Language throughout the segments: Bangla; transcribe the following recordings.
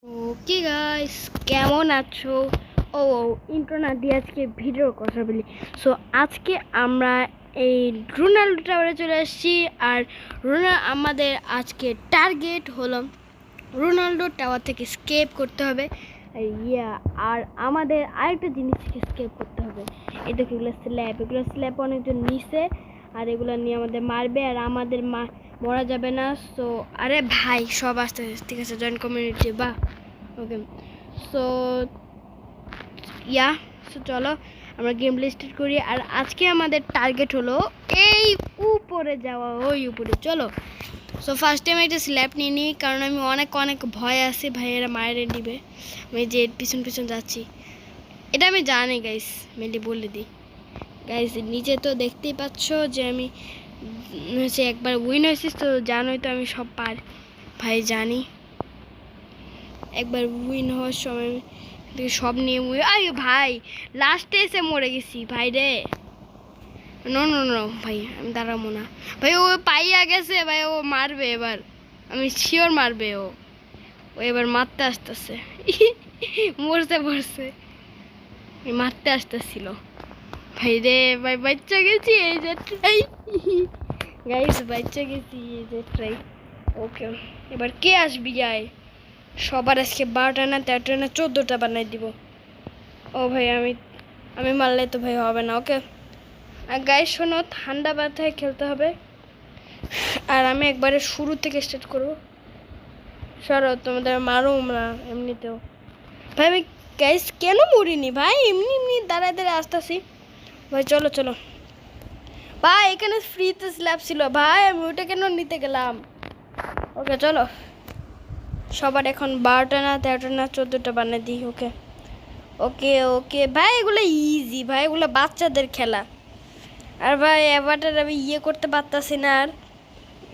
ওকে গাইস, কেমন আছো? ও ইন্ট্রো না দিয়ে আজকে ভিডিওর কথা বলি। সো আজকে আমরা এই রোনাল্ডো টাওয়ারে চলে আসছি। আর আমাদের আজকে টার্গেট হলো রোনাল্ডো টাওয়ার থেকে স্কেপ করতে হবে। আর আমাদের আরেকটা জিনিস থেকে স্কেপ করতে হবে। এই দেখো, এগুলো স্ল্যাব অনেকজন নিচে, আর এগুলো নিয়ে আমাদের মারবে, আর আমাদের মরা যাবে না। সো আরে ভাই, সব আসতে ঠিক আছে, জয়েন্ট কমিউনিটি বা ওকে। সো চলো আমরা গেম প্লে স্টার্ট করি। আর আজকে আমাদের টার্গেট হলো এই উপরে যাওয়া, ওই উপরে চলো। সো ফার্স্ট টাইম একটা স্ল্যাব নিয়ে নিই, কারণ আমি অনেক ভয় আছে, ভাইয়েরা মায়েরা নিবে। আমি যে পিছন যাচ্ছি, এটা আমি জানি গাইস, মেনলি বলে দিই গাইস। নিচে তো দেখতেই পাচ্ছ যে আমি হচ্ছে একবার উইন হয়েছি, তো জানোই তো আমি সব ভাই জানি। একবার উইন হওয়ার সময় সব নিয়ে আরে ভাই, লাস্টে এসে মরে গেছি ভাই রে। নো ভাই, আমি দাঁড়াবো না ভাই। ও পাইয়া গেছে ভাই, ও মারবে এবার, আমি শিওর মারবে। ও এবার মারতে আসতেছে, মরছে মারতে আসতেছিল ভাই রে। ভাই বাচ্চা গেছি এই যে ট্রাই, গাইস বাচ্চা গেছি এই যে ট্রাই। ওকে, এবার কে আসবি যায়? সবার আজকে 12টা না 13টা না 14টা বানাই দিব। ও ভাই, আমি মারলে তো ভাই হবে না। ওকে, আর গাইস শোনো, ঠান্ডা মাথায় খেলতে হবে। আর আমি একবারে শুরু থেকে স্টার্ট করবো। সরো, তোমাদের মারো না এমনিতেও। ভাই আমি গাইস কেন মরিনি ভাই? এমনি দাঁড়ায় আসতেছি ভাই। চলো ভাই, এখানে ফ্রিতে স্ল্যাব ছিল ভাই, আমি ওইটা কেন নিতে গেলাম? ওকে চলো, সবার এখন 12টা না 13টা না 14টা বানিয়ে দিই। ওকে ভাই, এগুলো ইজি ভাই, এগুলো বাচ্চাদের খেলা। আর ভাই এবারটার আমি করতে পারতাছি না, আর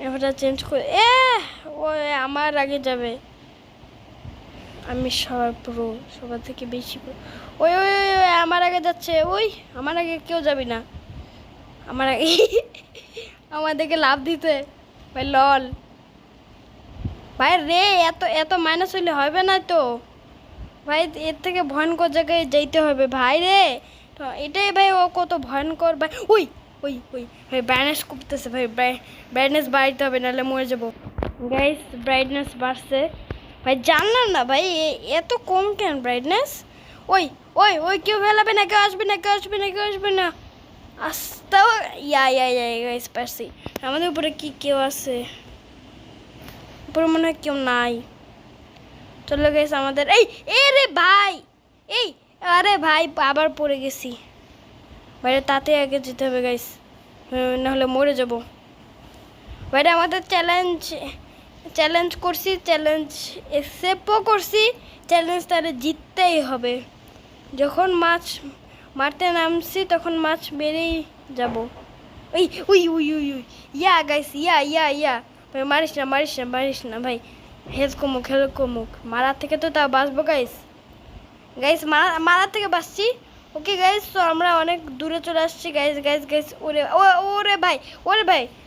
এবারটা চেঞ্জ করে ও আমার আগে যাবে। আমি সবার থেকে বেশি ওই আমার আগে যাচ্ছে। আমার আগে কেউ যাবি না, আমার আগে আমাদেরকে লাভ দিতে ভাই। লল ভাই রে, এত মাইনাস হইলে হবে না তো ভাই, এর থেকে ভয়ঙ্কর জায়গায় যাইতে হবে ভাই রে। তো এটাই ভাই, ও কত ভয়ঙ্কর ভাই। ওই ভাই ব্রাইটনেস কমতেছে ভাই, ব্রাইটনেস বাড়াইতে হবে, নাহলে মরে যাবো গাইস। ব্রাইটনেস বাড়ছে ভাই, জানলাম না ভাই এত কম কেন ব্রাইটনেস। ওই কেউ ফেলাবে না, কেউ আসবে না। আসতেও গাইস পারছি। আমাদের উপরে কি কেউ আছে? উপরে মনে হয় কেউ নাই। চলো গাইস, আমাদের রে ভাই, আরে ভাই আবার পড়ে গেছি বাইরে, তাতে আগে যেতে হবে গাইস, নাহলে মরে যাব বাইরে। আমাদের চ্যালেঞ্জ করছি, চ্যালেঞ্জ অ্যাকসেপ্টও করছি, চ্যালেঞ্জ তাহলে জিততেই হবে। যখন মাছ মারতে নামছি তখন মাছ মেরেই যাব। গাইস, ভাই মারিস না ভাই, হেলথ কমুক। মারার থেকে তো তা বাঁচবো গাইস। মারার থেকে বাঁচছি। ওকে গাইস, তো আমরা অনেক দূরে চলে আসছি গাইস। ওরে ভাই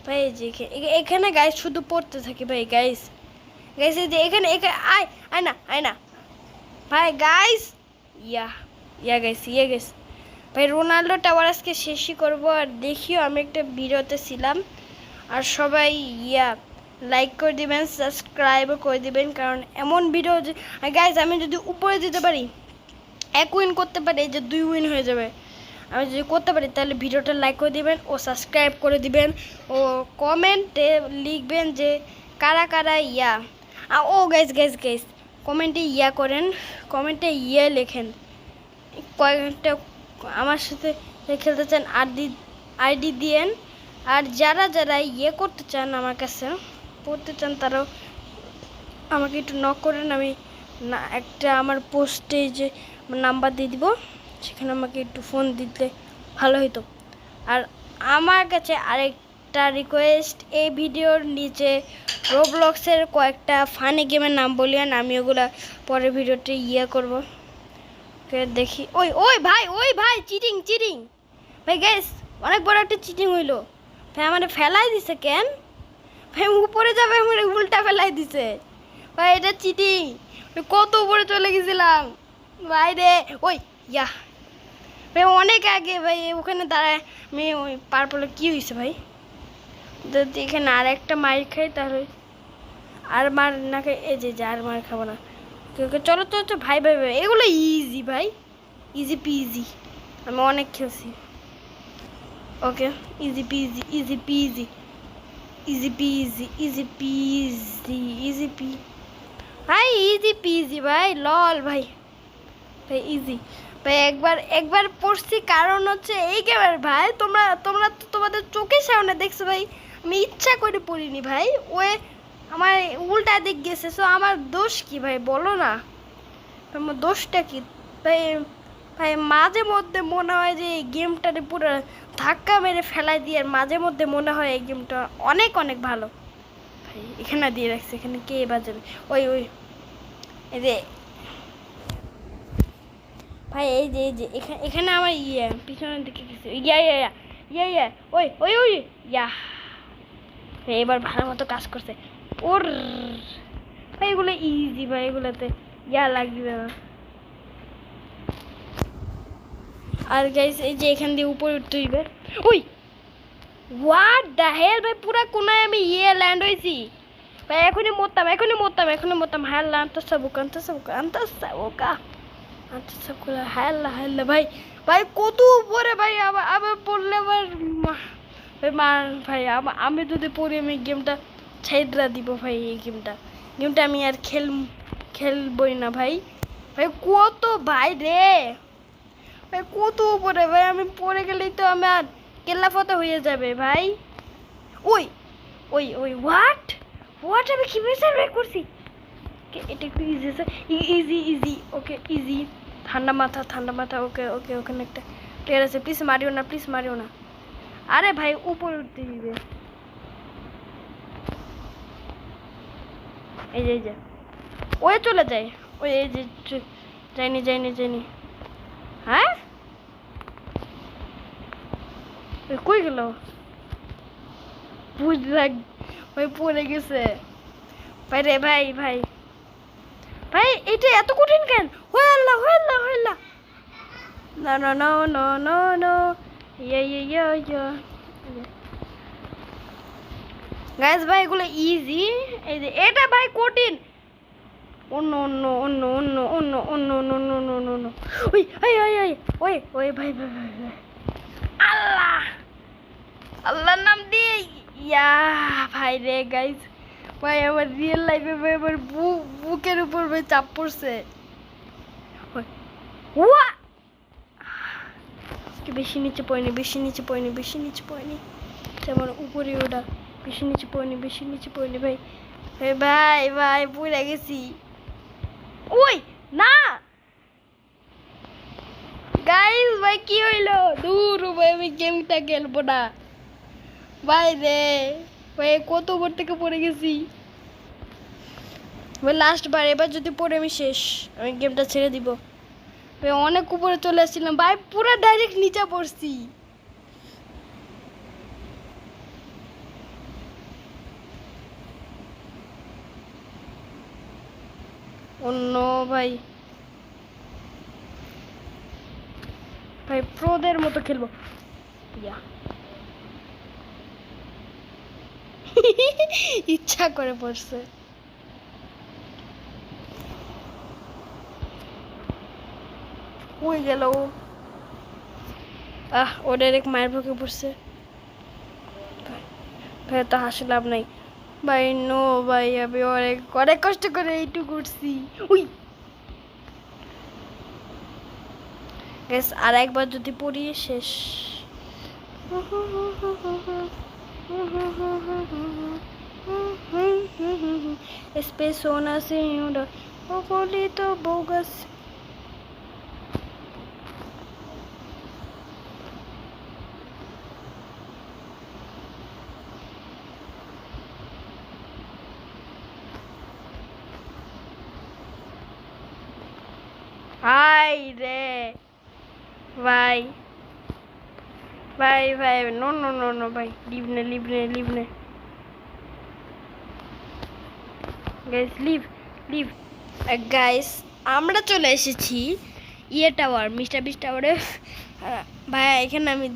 ভাই যে এখানে গাইস শুধু পড়তে থাকি ভাই। গাইস এই যে এখানে আয় না ভাই। গাইস গাইস ভাই, রোনাল্ডো টাওয়ার আজকে শেষই করবো। আর দেখিও, আমি একটা ভিডিওতে ছিলাম। আর সবাই লাইক করে দিবেন, সাবস্ক্রাইবও করে দিবেন, কারণ এমন ভিডিও যে গাইস, আমি যদি উপরে দিতে পারি, 1 উইন করতে পারি, এই যে 2 উইন হয়ে যাবে। আমি যদি করতে পারি তাহলে ভিডিওটা লাইক করে দিবেন ও সাবস্ক্রাইব করে দিবেন, ও কমেন্টে লিখবেন যে কারা ও গাইস কমেন্টে করেন, কমেন্টে লেখেন কয়েকটা আমার সাথে খেলতে চান, আইডি দিয়েন। আর যারা করতে চান, আমার কাছে পড়তে চান, তারাও আমাকে একটু নক করেন। আমি একটা আমার পোস্টে যে নাম্বার দিয়ে দিব, সেখানে আমাকে একটু ফোন দিতে ভালো হতো। আর আমার কাছে আরেকটা রিকোয়েস্ট, এই ভিডিওর নিচে রোবলক্সের কয়েকটা ফানি গেমের নাম বলিয়েন, আমি ওগুলা পরের ভিডিওতে করব। দেখি ভাই চিটিং ভাই গাইস, অনেক বড় একটা চিটিং হইলো ভাই। আমার ফেলাই দিছে কেন ভাই? উপরে যাবে আমার উল্টা ফেলাই দিছে ভাই এটা চিটিং, কত উপরে চলে গেছিলাম ভাই রে। ওই ইয়া ভাই অনেক আগে ভাই, ওখানে দাঁড়ায় আমি ওই পারপলে কি হয়েছে ভাই, যদি এখানে আর একটা মার খাই তাহলে আর মার না খাই, এই যে আর মার খাবো না। চলো তো তো ভাই ভাই ভাই, এগুলো ইজি ভাই, ইজি পিজি, আমি অনেক খেলছি। ওকে easy PG easy PG easy PG easy PG easy P ভাই, ইজি পিজি ভাই, লল ভাই ভাই ইজি ভাই। একবার একবার পড়ছি, কারণ হচ্ছে এই গেমের ভাই, তোমরা তোমরা তো তোমাদের চোখের সামনে দেখছো ভাই, আমি ইচ্ছা করে পড়িনি ভাই, ওই আমার উল্টা দিক গেছে, সো আমার দোষ কি ভাই বলো না, আমার দোষটা কি ভাই? ভাই মাঝে মধ্যে মনে হয় যে এই গেমটাতে পুরো ধাক্কা মেরে ফেলাই দিয়ে, আর মাঝে মধ্যে মনে হয় এই গেমটা অনেক অনেক ভালো ভাই। এখানে দিয়ে রাখছে, এখানে কে বাজাবে? ওই ওই এই যে ভাই, এই যে এখানে এখানে আমার পিছনের দিকে কিছু ইয়া ইয়া ইয়া ইয়া ইয়া ওই ওই ওই ইয়া ভাই, এবার ভালো মতো কাজ করছে ওর ভাই। এগুলো ইজি ভাই, এগুলোতে ইয়া লাগবে না। আর গাইস এই যে এখান দিয়ে উপরে উঠতে হইবে। ওই হোয়াট দ্য হেল ভাই, পুরা কোনায় আমি ল্যান্ড হয়েছি ভাই। এখনই মরতাম, এখনই মরতাম, এখনই মরতাম। হাল্লা আনতে সাবুক, আনতে সাবুক, আনতে সাবুকা, আনতে সাবুক। হাল্লা হাল্লা ভাই, ভাই কত উপরে ভাই, আবার আবার পড়লে আবার ভাই মা ভাই, আমি যদি পড়ি আমি গেমটা ছাইড়া দিব ভাই। এই গেমটা আমি আর খেলবই না ভাই। ভাই কত ভাই রে ভাই, কত উপরে ভাই, আমি পড়ে গেলেই তো আমার কেল্লাফতে হয়ে যাবে ভাই। ওই ওই ওই হোয়াট হোয়াট, আমি কিভাবে সার্ভাইভ করছি? এটা একটু ইজি আছে, ইজি ইজি ওকে ইজি। ঠান্ডা মাথা ওকে ওকে। ওখানে একটা প্লেয়ার আছে, প্লিজ মারিও না, প্লিজ মারিও না। আরে ভাই উপরে উঠতে দিবে। এই যে ওই চলে যায়, ওই এই যে যাইনি। হ্যাঁ কই গেল? বুঝলাম ভাই, পড়ে গেছে ভাই রে। ভাই ভাই ভাই, এটা এত কঠিন কেন? হয়ে আল্লাহ হয়ে আল্লাহ হয়ে আল্লাহ। না না না না না না ইয়া গাইস ভাই, এগুলো ইজি। এই যে এটা ভাই কঠিন। অন্য অন্য অন্য অন্য অন্য অন্য অন্য অন্য অন্য অন্য অন্য ওই ওই ওই ওই ওই ওই ভাই ভাই ভাই ভাই, আল্লাহ আল্লাহর নাম দিয়ে ইয়া ভাই রে। গাইস ভাই, আমার রিয়েল লাইফে ভাই আমার বুকের উপর ভাই চাপ পড়ছে। ওয়া বেশি নিচে পড়েনি, বেশি নিচে পড়েনি, বেশি নিচে পড়েনি, যেমন উপরে ওটা বেশি নিচে পড়েনি, বেশি নিচে পড়েনি ভাই। ভাই ভাই পড়ে গেছি। ওই না গাইস ভাই, কি হইলো? দূর ভাই, আমি গেমটা খেলবো না ভাই রে ভাই। কত উপর থেকে পড়ে গেছি ভাই, লাস্ট বার। এবার যদি পড়ে আমি শেষ, আমি গেমটা ছেড়ে দিব ভাই। অনেক উপরে চলে আসছিলাম ভাই, পুরো ডাইরেক্ট নিচে পড়ছি। অন্য ভাই ভাই প্রোদের মতো খেলবো ইয়া ইচ্ছা করে পড়ছে। ওই গেল ও ডাইরেক্ট মায়ের বুকে পড়ছে ভাই। তো হাসি লাভ নাই ভাই, নো ভাই, আমি অনেক অনেক কষ্ট করে এইটুকু করছি। উই গ্যাস, আর একবার যদি পড়ি শেষ। Espessona senhora, o bolito bogas. Ai রে ভাই ভাই ভাই, নো নো নো নো ভাই, লিভ নে লিভ নে লিভ নে গাইস, লিভ লিভ। গাইস আমরা চলে এসেছি ইয়ে টাওয়ার, মিস্টার বিস্ট টাওয়ারে। ভাই এখানে আমি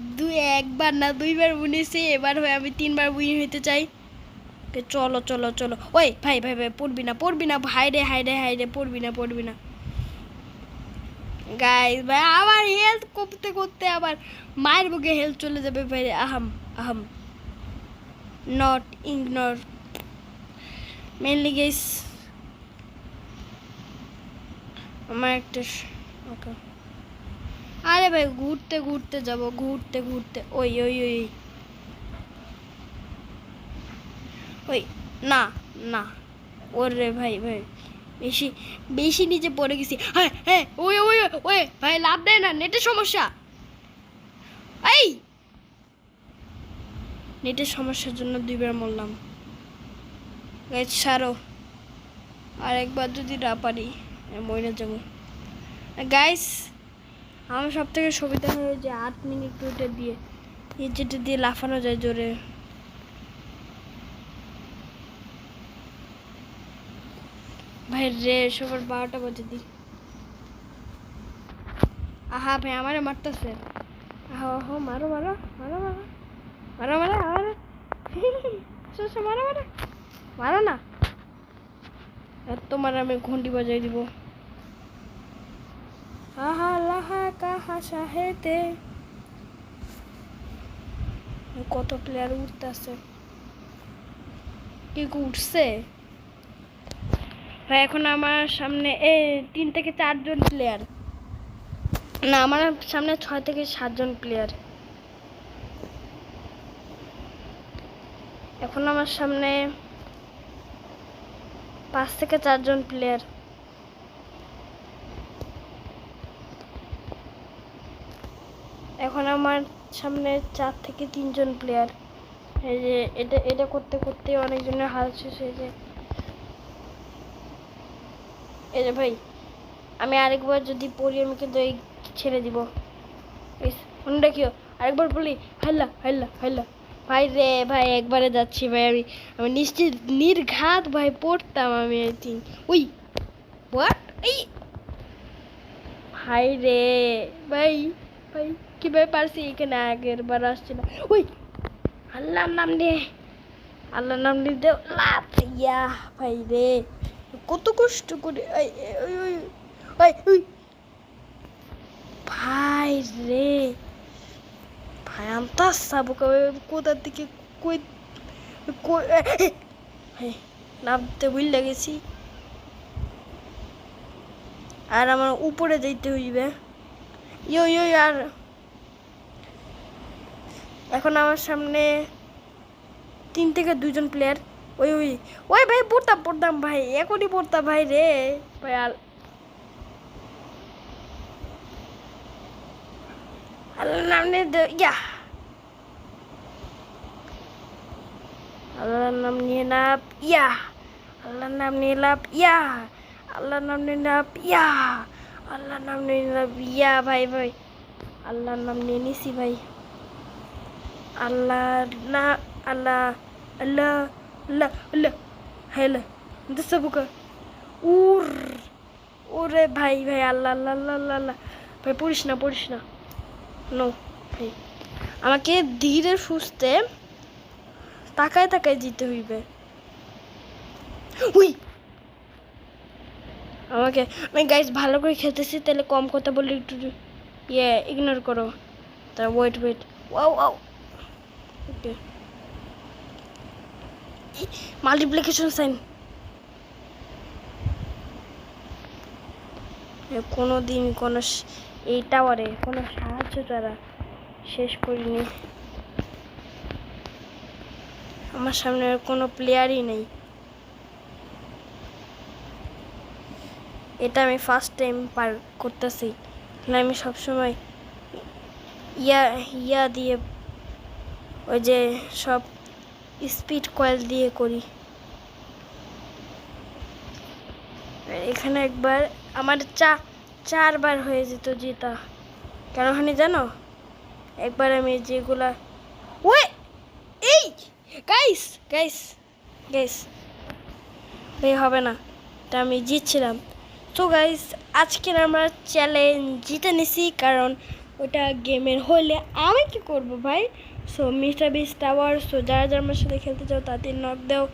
একবার না দুইবার বুনেছি, এবার হয়ে আমি 3বার বুনি হইতে চাই। চলো চলো চলো। ওই ভাই ভাই ভাই পড়বি না ভাই রে, হাই রে পড়বি না গাইস। ভাই আবার হেলথ করতে করতে আবার মায়ের বুকে হেলথ চলে যাবে ভাই। আহাম আহাম নট ইগনোর মেনলি গাইস। আমার একটা ওকে। আরে ভাই ঘুরতে ঘুরতে যাব, ঘুরতে ঘুরতে ওই ওই ওই ওই না না ওরে ভাই ভাই বেশি বেশি নিচে পড়ে গেছি। হ্যাঁ হ্যাঁ ওই ওই ওই ভাই লাভ দেয় না, নেটের সমস্যা। এই নেটের সমস্যার জন্য 2বার মরলাম গাইস। ছাড়ো, আরেকবার যদি না পারি মরে যাবো গাইস। আমার সব থেকে সুবিধা হয় যে 8 মিনিট ওইটা দিয়ে, যেটা দিয়ে লাফানো যায় জোরে। ভাই রে সবার 12টা বাজে দি। আহা ভাই আমারে মারতেছে। আহা আহা মারো মারো মারো মারো মারো মারো মারো মারো মারো মারো না। আর তোমার আমি ঘন্টি বাজাই দিব। আহা লাহা কাহা সাহেতে। কত প্লেয়ার উঠতেছে, কি উঠছে ভাই। এখন আমার সামনে 3 থেকে 4 জন প্লেয়ার, না আমার সামনে 6 থেকে 7 জন প্লেয়ার। এখন আমার সামনে 5 থেকে 4 জন প্লেয়ার। এখন আমার সামনে 4 থেকে 3 জন প্লেয়ার। এই যে এটা এটা করতে করতে অনেকজনের হাল শেষ হয়ে যায়। এই যে ভাই আমি আরেকবার যদি পড়ি আমি কিন্তু এই ছেড়ে দিব। মনে রাখিও আরেকবার বলি হাল্লা হাল্লা হাল্লা। ভাই রে ভাই একবারে যাচ্ছি ভাই। আমি আমি নিশ্চিত নির্ঘাত ভাই পড়তাম আমি। আই থিঙ্ক উই হোয়াট এই ভাই রে ভাই ভাই কিভাবে পারছি এখানে আগের বার আসছে না। ওই আল্লাহর নাম নিয়ে, আল্লাহর নাম নিয়ে লাফিয়া ভাই রে কত কষ্ট করে। ভাই রে ভাই আমতা সাবু কোথার দিকে কই নামতে ভুলে গেছি। আর আমার উপরে যাইতে হইবে। ইয়ো ইয়ো আর এখন আমার সামনে 3 থেকে 2 জন প্লেয়ার। ওই ওই ওই ভাই পড়তাম ভাই, এখনই পড়তাম ভাই রে ভাই। আল্লাহর নাম নিয়ে ইয়া, আল্লাহর নাম নিয়ে লাভ ইয়া, আল্লাহর নাম নিয়ে লাভ ইয়া, আল্লাহর নাম নিয়ে লাভ ইয়া, আল্লাহর নাম নিয়ে লাভ ইয়া। ভাই ভাই আল্লাহর নাম নিয়ে নিছি ভাই। আল্লাহ না আল্লাহ আল্লাহ আল্লাহ আল্লাহ হ্যালো দসবুকা উর ওরে ভাই ভাই আল্লাহ আল্লাহ আল্লাহ আল্লাহ আল্লাহ। ভাই পড়িস না নো ভাই। আমাকে ধীরে সুস্থে তাকায় তাকায় যেতে হইবে। উই আমাকে আমি গাইস ভালো করে খেলতেছি, তাহলে কম কথা বললে একটু ইয়ে ইগনোর করো। তা wait wow wow okay multiplication sign. কোনো দিন কোনো এই টাওয়ারে কোনো সাহায্য তারা শেষ করিনি। আমার সামনে কোনো প্লেয়ারই নেই। এটা আমি ফার্স্ট টাইম পার করতেছি, না আমি সবসময় ইয়া দিয়ে ওই যে সব স্পিড কয়েল দিয়ে করি। এখানে একবার আমার 4বার হয়ে যেত জেতা। কেন হানি জানো? একবার আমি যেগুলা ওই এই গাইস গাইস গাইস ভাই হবে না এটা আমি জিতছিলাম। তো গাইস আজকের আমরা চ্যালেঞ্জ জিতে নিছি, কারণ ওটা গেমের হলে আমি কি করব ভাই। সো মিস্টার বিস টাওয়ার, সো যারা যারা আমার সাথে খেলতে চাও তাতে নক দাও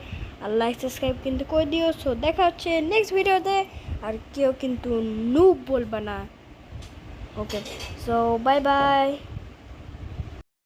আর লাইক সাবস্ক্রাইব কিন্তু করে দিও। সো দেখা হচ্ছে নেক্সট ভিডিওতে, আর কেউ কিন্তু নুব বলবা না। ওকে, সো বাই বাই।